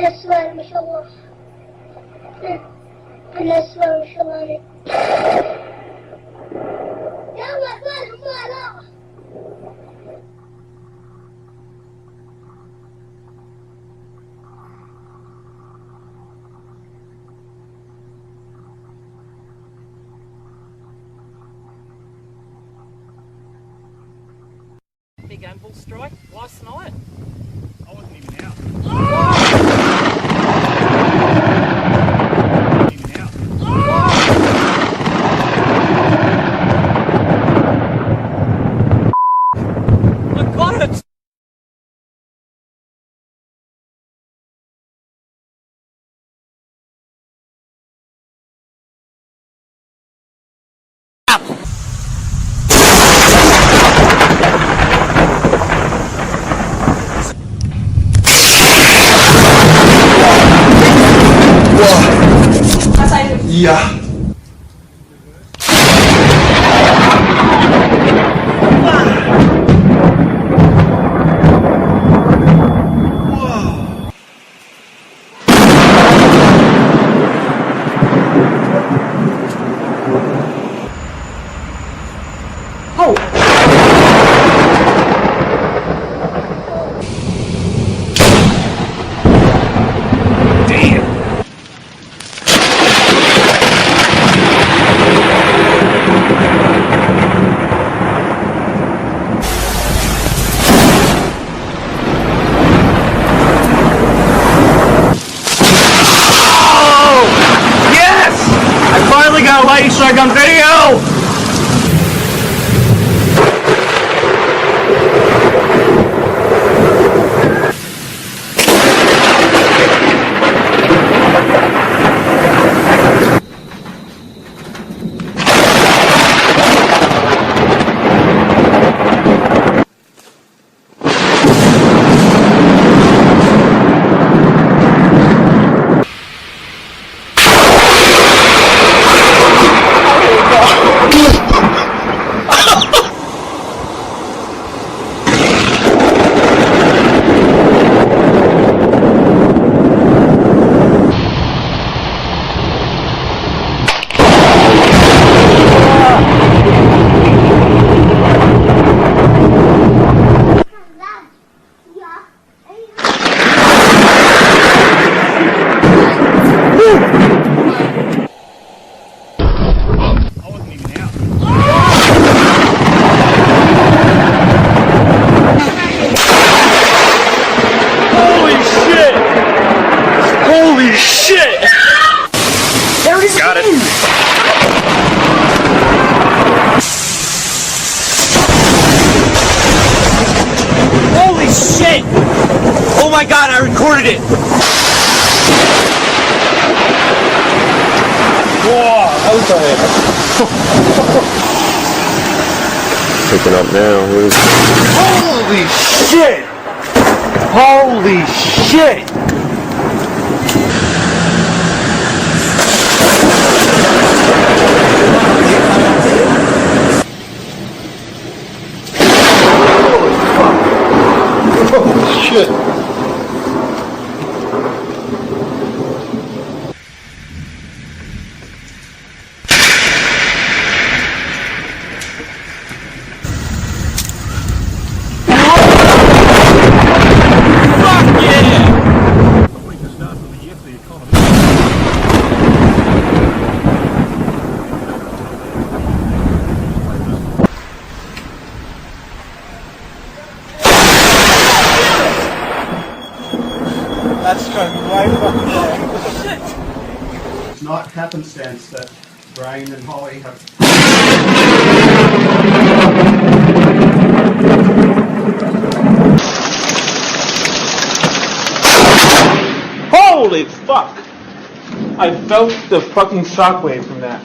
الأسوار ما شاء الله. الأسوار ما شاء الله عليك. يلا كلهم على Big anvil strike last night. I wasn't even out. I got it! Yeah. Got a light strike on video! Got it. Holy shit! Oh my god, I recorded it! Whoa, that was Picking up now. Holy shit! Holy shit! Shit. That's going right fucking there. It's not happenstance that Brian and Holly have. Holy fuck! I felt the fucking shockwave from that.